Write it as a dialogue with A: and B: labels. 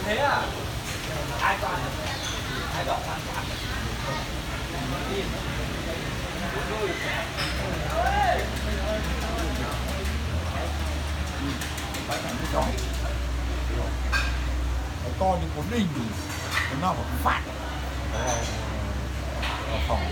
A: thế à? Ai còn? Ai đọc phản phản?
B: Phải làm cái giỏi. Nó to như con đinh, nó mà phạt ở phòng.